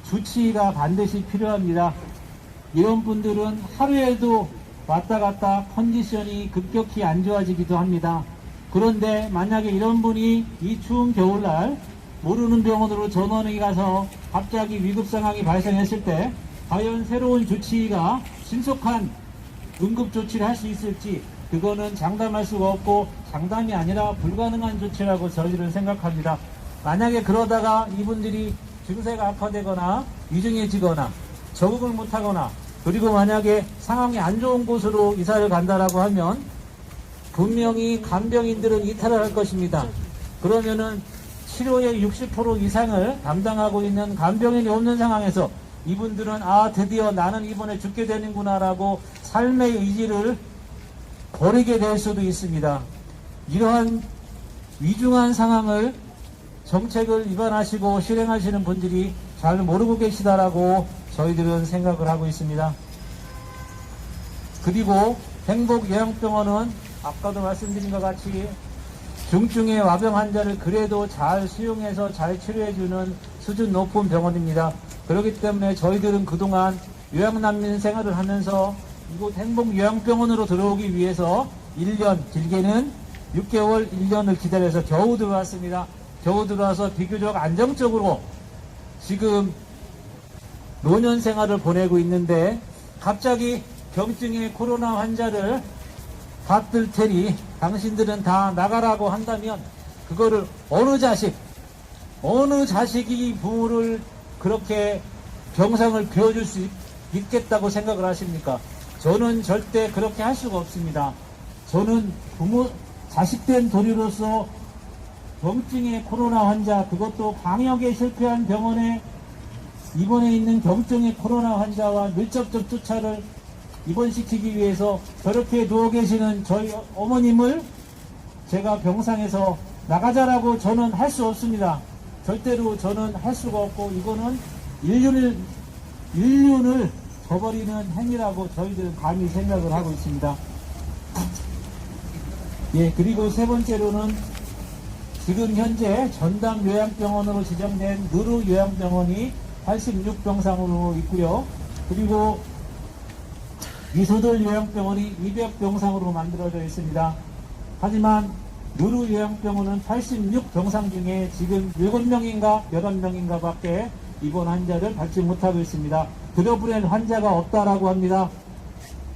주치의가 반드시 필요합니다. 이런 분들은 하루에도 왔다 갔다 컨디션이 급격히 안 좋아지기도 합니다. 그런데 만약에 이런 분이 이 추운 겨울날 모르는 병원으로 전원이 가서 갑자기 위급 상황이 발생했을 때 과연 새로운 주치의가 신속한 응급 조치를 할 수 있을지, 그거는 장담할 수가 없고 장담이 아니라 불가능한 조치라고 저희들은 생각합니다. 만약에 그러다가 이분들이 증세가 악화되거나 위중해지거나 적응을 못하거나, 그리고 만약에 상황이 안 좋은 곳으로 이사를 간다라고 하면 분명히 간병인들은 이탈을 할 것입니다. 그러면은 치료의 60% 이상을 담당하고 있는 간병인이 없는 상황에서 이분들은 드디어 나는 이번에 죽게 되는구나 라고 삶의 의지를 버리게 될 수도 있습니다. 이러한 위중한 상황을 정책을 위반하시고 실행하시는 분들이 잘 모르고 계시다라고 저희들은 생각을 하고 있습니다. 그리고 행복요양병원은 아까도 말씀드린 것 같이 중증의 와병 환자를 그래도 잘 수용해서 잘 치료해주는 수준 높은 병원입니다. 그렇기 때문에 저희들은 그동안 요양난민 생활을 하면서 이곳 행복요양병원으로 들어오기 위해서 1년, 길게는 6개월, 1년을 기다려서 겨우 들어왔습니다. 겨우 들어와서 비교적 안정적으로 지금 노년 생활을 보내고 있는데, 갑자기 경증의 코로나 환자를 받들 테니 당신들은 다 나가라고 한다면 그거를 어느 자식이 부모를 그렇게 병상을 비워줄 수 있겠다고 생각을 하십니까? 저는 절대 그렇게 할 수가 없습니다. 저는 자식된 도리로서 경증의 코로나 환자, 그것도 방역에 실패한 병원에 입원해 있는 경증의 코로나 환자와 밀접적 조차를 입원시키기 위해서 저렇게 누워 계시는 저희 어머님을 제가 병상에서 나가자라고 저는 할 수 없습니다. 절대로 저는 할 수가 없고, 이거는 인륜을 저버리는 행위라고 저희들은 감히 생각을 하고 있습니다. 예, 그리고 세 번째로는 지금 현재 전담 요양병원으로 지정된 느루 요양병원이 86병상으로 있고요. 그리고 미소들 요양병원이 200병상으로 만들어져 있습니다. 하지만 느루 요양병원은 86병상 중에 지금 7명인가 11명인가 밖에 입원 환자를 받지 못하고 있습니다. 들어보낸 환자가 없다라고 합니다.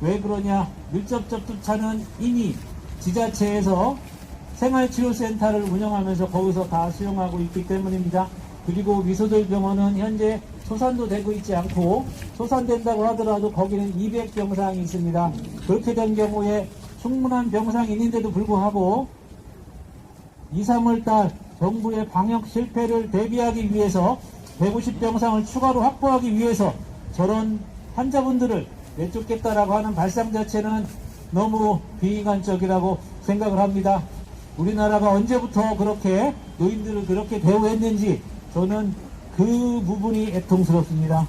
왜 그러냐? 밀접적 조차는 이미 지자체에서 생활치료센터를 운영하면서 거기서 다 수용하고 있기 때문입니다. 그리고 미소들 병원은 현재 소산도 되고 있지 않고, 소산된다고 하더라도 거기는 200병상이 있습니다. 그렇게 된 경우에 충분한 병상이 있는데도 불구하고 2, 3월달 정부의 방역 실패를 대비하기 위해서 150병상을 추가로 확보하기 위해서 저런 환자분들을 내쫓겠다라고 하는 발상 자체는 너무 비인간적이라고 생각을 합니다. 우리나라가 언제부터 그렇게 노인들을 그렇게 대우했는지 저는 그 부분이 애통스럽습니다.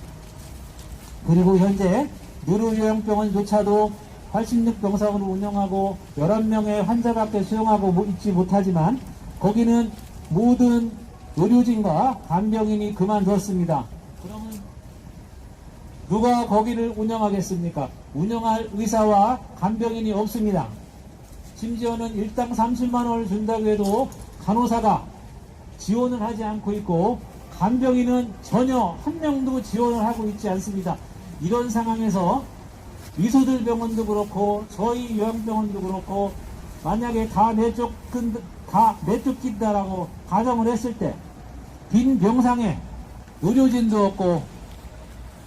그리고 현재 느루 요양병원조차도 86병상으로 운영하고 11명의 환자밖에 수용하고 있지 못하지만 거기는 모든 의료진과 간병인이 그만뒀습니다. 그러면 누가 거기를 운영하겠습니까? 운영할 의사와 간병인이 없습니다. 심지어는 일당 30만원을 준다고 해도 간호사가 지원을 하지 않고 있고, 간병인은 전혀 한 명도 지원을 하고 있지 않습니다. 이런 상황에서 미소들 병원도 그렇고 저희 요양병원도 그렇고 만약에 다 내쫓긴다라고 가정을 했을 때 빈 병상에 의료진도 없고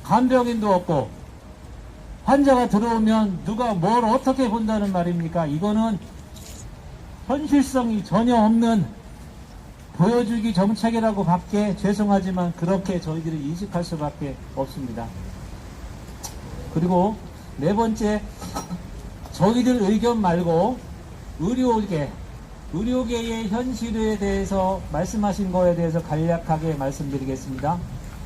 간병인도 없고 환자가 들어오면 누가 뭘 어떻게 본다는 말입니까? 이거는 현실성이 전혀 없는 보여주기 정책이라고 밖에, 죄송하지만 그렇게 저희들이 인식할 수밖에 없습니다. 그리고 네 번째, 저희들 의견 말고 의료계의 현실에 대해서 말씀하신 거에 대해서 간략하게 말씀드리겠습니다.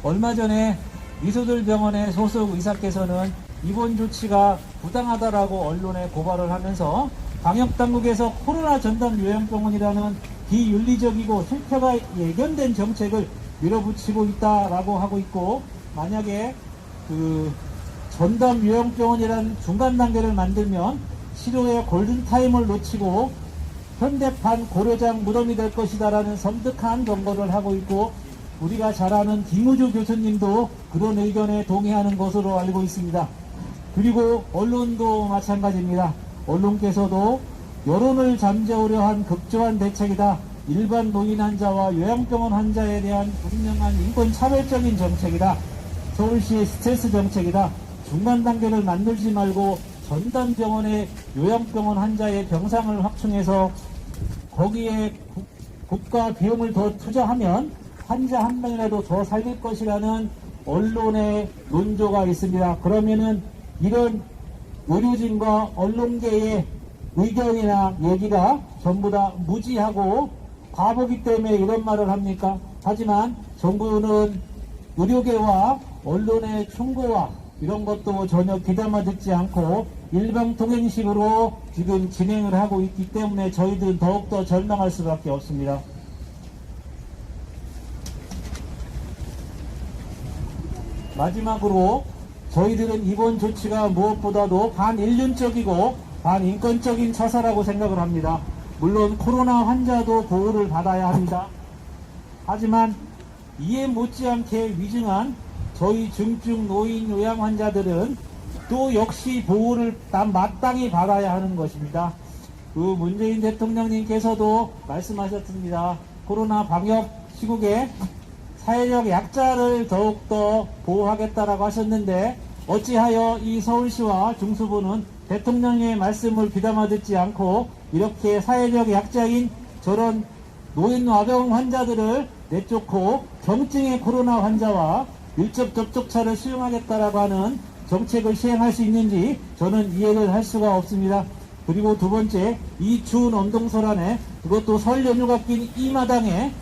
얼마 전에 미소들 병원의 소속 의사께서는 입원 조치가 부당하다라고 언론에 고발을 하면서 방역당국에서 코로나 전담 요양병원이라는 비윤리적이고 실패가 예견된 정책을 밀어붙이고 있다라고 하고 있고, 만약에 전담 요양병원이라는 중간 단계를 만들면 치료의 골든타임을 놓치고 현대판 고려장 무덤이 될 것이다라는 섬뜩한 경고를 하고 있고, 우리가 잘 아는 김우주 교수님도 그런 의견에 동의하는 것으로 알고 있습니다. 그리고 언론도 마찬가지입니다. 언론께서도 여론을 잠재우려 한 급조한 대책이다. 일반 노인 환자와 요양병원 환자에 대한 분명한 인권 차별적인 정책이다. 서울시의 스트레스 정책이다. 중간 단계를 만들지 말고 전담병원의 요양병원 환자의 병상을 확충해서 거기에 국가 비용을 더 투자하면 환자 한 명이라도 더 살릴 것이라는 언론의 논조가 있습니다. 그러면은 이런 의료진과 언론계의 의견이나 얘기가 전부 다 무지하고 바보기 때문에 이런 말을 합니까? 하지만 정부는 의료계와 언론의 충고와 이런 것도 전혀 귀담아 듣지 않고 일방통행식으로 지금 진행을 하고 있기 때문에 저희들은 더욱더 절망할 수밖에 없습니다. 마지막으로 저희들은 이번 조치가 무엇보다도 반인륜적이고 반인권적인 처사라고 생각을 합니다. 물론 코로나 환자도 보호를 받아야 합니다. 하지만 이에 못지않게 위중한 저희 중증 노인 요양 환자들은 또 역시 보호를 마땅히 받아야 하는 것입니다. 문재인 대통령님께서도 말씀하셨습니다. 코로나 방역 시국에 사회적 약자를 더욱더 보호하겠다라고 하셨는데, 어찌하여 이 서울시와 중수부는 대통령의 말씀을 귀담아 듣지 않고 이렇게 사회적 약자인 저런 노인 아동 환자들을 내쫓고 경증의 코로나 환자와 밀접 접촉자를 수용하겠다라고 하는 정책을 시행할 수 있는지 저는 이해를 할 수가 없습니다. 그리고 두 번째, 이 추운 엄동설안에 그것도 설 연휴가 낀 이 마당에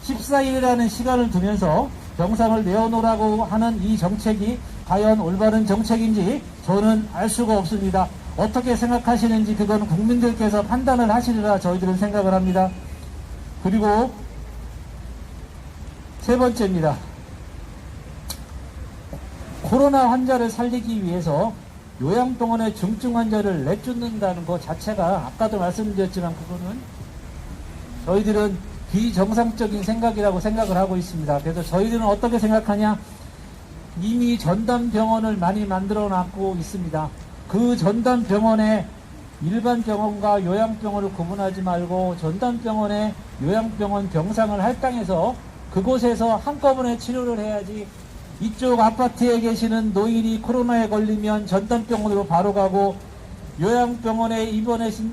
14일이라는 시간을 두면서 병상을 내어놓으라고 하는 이 정책이 과연 올바른 정책인지 저는 알 수가 없습니다. 어떻게 생각하시는지 그건 국민들께서 판단을 하시리라 저희들은 생각을 합니다. 그리고 세 번째입니다. 코로나 환자를 살리기 위해서 요양병원의 중증 환자를 내쫓는다는 것 자체가 아까도 말씀드렸지만 그거는 저희들은 비정상적인 생각이라고 생각을 하고 있습니다. 그래서 저희들은 어떻게 생각하냐, 이미 전담병원을 많이 만들어 놨고 있습니다. 그 전담병원에 일반 병원과 요양병원을 구분하지 말고 전담병원에 요양병원 병상을 할당해서 그곳에서 한꺼번에 치료를 해야지, 이쪽 아파트에 계시는 노인이 코로나에 걸리면 전담병원으로 바로 가고 요양병원에 입원하신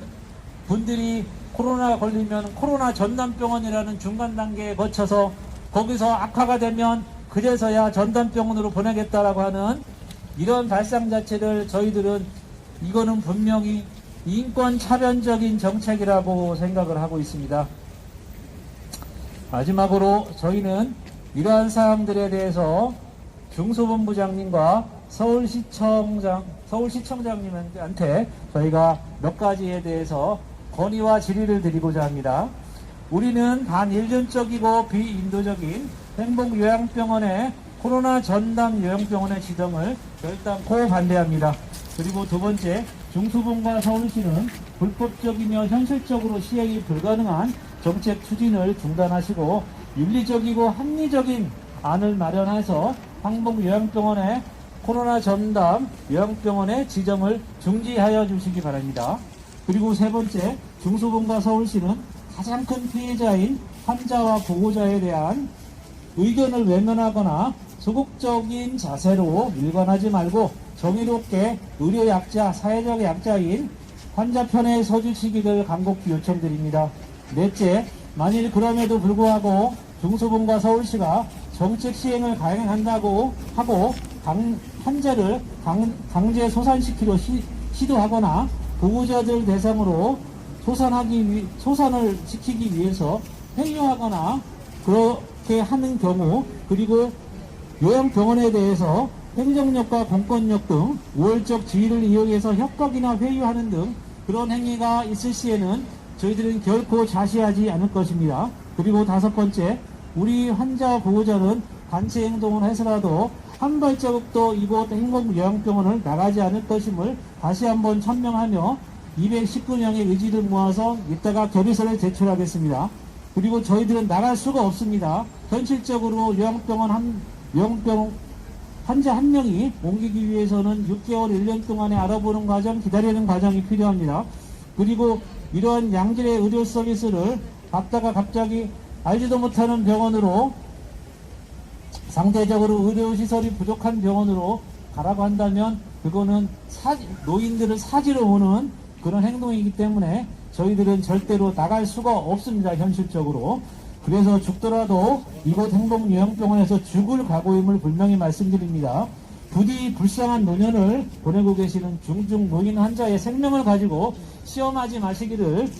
분들이 코로나 걸리면 코로나 전담병원이라는 중간 단계에 거쳐서 거기서 악화가 되면 그래서야 전담병원으로 보내겠다라고 하는 이런 발상 자체를 저희들은 이거는 분명히 인권 차별적인 정책이라고 생각을 하고 있습니다. 마지막으로 저희는 이러한 사항들에 대해서 중소본부장님과 서울시청장님한테 저희가 몇 가지에 대해서 건의와 질의를 드리고자 합니다. 우리는 반인륜적이고 비인도적인 행복요양병원의 코로나 전담 요양병원의 지정을 결단코 반대합니다. 그리고 두 번째, 중수본과 서울시는 불법적이며 현실적으로 시행이 불가능한 정책 추진을 중단하시고 윤리적이고 합리적인 안을 마련해서 행복요양병원의 코로나 전담 요양병원의 지정을 중지하여 주시기 바랍니다. 그리고 세 번째, 중수본과 서울시는 가장 큰 피해자인 환자와 보호자에 대한 의견을 외면하거나 소극적인 자세로 일관하지 말고 정의롭게 의료약자, 사회적 약자인 환자 편에 서주시기를 간곡히 요청드립니다. 넷째, 만일 그럼에도 불구하고 중수본과 서울시가 정책 시행을 강행한다고 하고 환자를 강제 소산시키려 시도하거나 보호자들 대상으로 소산을 시키기 위해서 회유하거나 그렇게 하는 경우, 그리고 요양병원에 대해서 행정력과 공권력 등 우월적 지위를 이용해서 협박이나 회유하는 등 그런 행위가 있을 시에는 저희들은 결코 자시하지 않을 것입니다. 그리고 다섯 번째, 우리 환자 보호자는 단체 행동을 해서라도 한 발자국도 이곳 행복요양병원을 나가지 않을 것임을 다시 한번 천명하며 219명의 의지를 모아서 이따가 결의서를 제출하겠습니다. 그리고 저희들은 나갈 수가 없습니다. 현실적으로 요양병원 환자 한 명이 옮기기 위해서는 6개월, 1년 동안에 알아보는 과정, 기다리는 과정이 필요합니다. 그리고 이러한 양질의 의료 서비스를 받다가 갑자기 알지도 못하는 병원으로, 상대적으로 의료시설이 부족한 병원으로 가라고 한다면 그거는 노인들을 사지로 보는 그런 행동이기 때문에 저희들은 절대로 나갈 수가 없습니다. 현실적으로. 그래서 죽더라도 이곳 행복요양병원에서 죽을 각오임을 분명히 말씀드립니다. 부디 불쌍한 노년을 보내고 계시는 중증 노인 환자의 생명을 가지고 시험하지 마시기를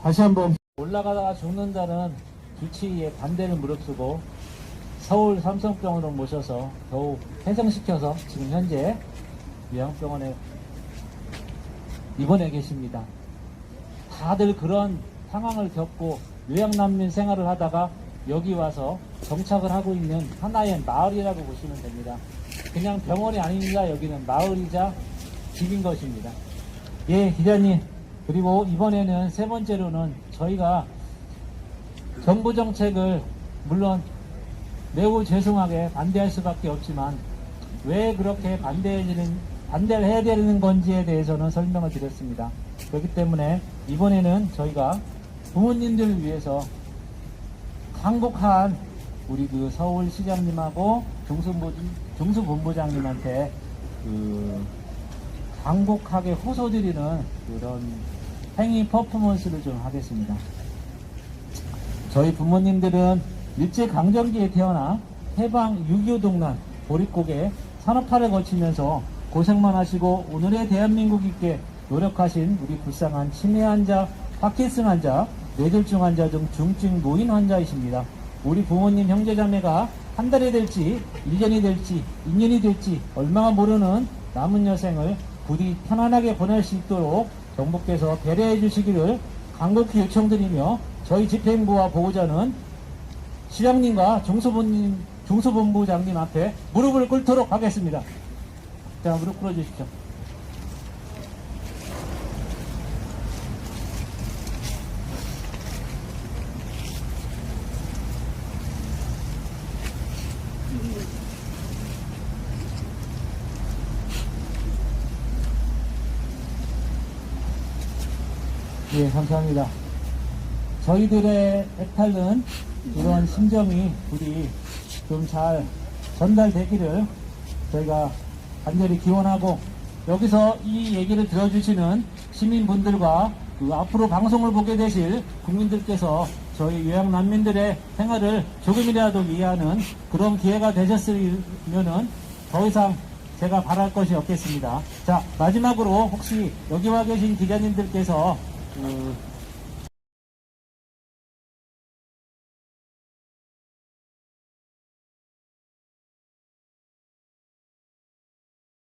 다시 한번. 올라가다가 죽는다는 주치의의 반대를 무릅쓰고 서울 삼성병원으로 모셔서 더욱 회생시켜서 지금 현재 요양병원에 입원해 계십니다. 다들 그런 상황을 겪고 요양난민 생활을 하다가 여기 와서 정착을 하고 있는 하나의 마을이라고 보시면 됩니다. 그냥 병원이 아닙니다. 여기는 마을이자 집인 것입니다. 예, 기자님. 그리고 이번에는 세 번째로는 저희가 정부 정책을 물론 매우 죄송하게 반대할 수밖에 없지만 왜 그렇게 반대를 해야 되는 건지에 대해서는 설명을 드렸습니다. 그렇기 때문에 이번에는 저희가 부모님들을 위해서 강곡한 우리 그 서울시장님하고 중수본부장님한테 강곡하게 호소드리는 그런 행위 퍼포먼스를 좀 하겠습니다. 저희 부모님들은 일제강점기에 태어나 해방 6.25 동란 보릿고개 산업화를 거치면서 고생만 하시고 오늘의 대한민국 있게 노력하신 우리 불쌍한 치매 환자, 파킨슨 환자, 뇌졸중 환자 등 중증 노인 환자이십니다. 우리 부모님 형제자매가 한 달이 될지 1년이 될지 2년이 될지 얼마가 모르는 남은 여생을 부디 편안하게 보낼 수 있도록 정부께서 배려해 주시기를 간곡히 요청드리며 저희 집행부와 보호자는 시장님과 중수본부장님 앞에 무릎을 꿇도록 하겠습니다. 자, 무릎 꿇어주십시오. 예, 감사합니다. 저희들의 애탈은 이런 심정이 부디 좀 잘 전달되기를 저희가 간절히 기원하고, 여기서 이 얘기를 들어주시는 시민분들과 그 앞으로 방송을 보게 되실 국민들께서 저희 요양난민들의 생활을 조금이라도 이해하는 그런 기회가 되셨으면은 더 이상 제가 바랄 것이 없겠습니다. 자, 마지막으로 혹시 여기 와 계신 기자님들께서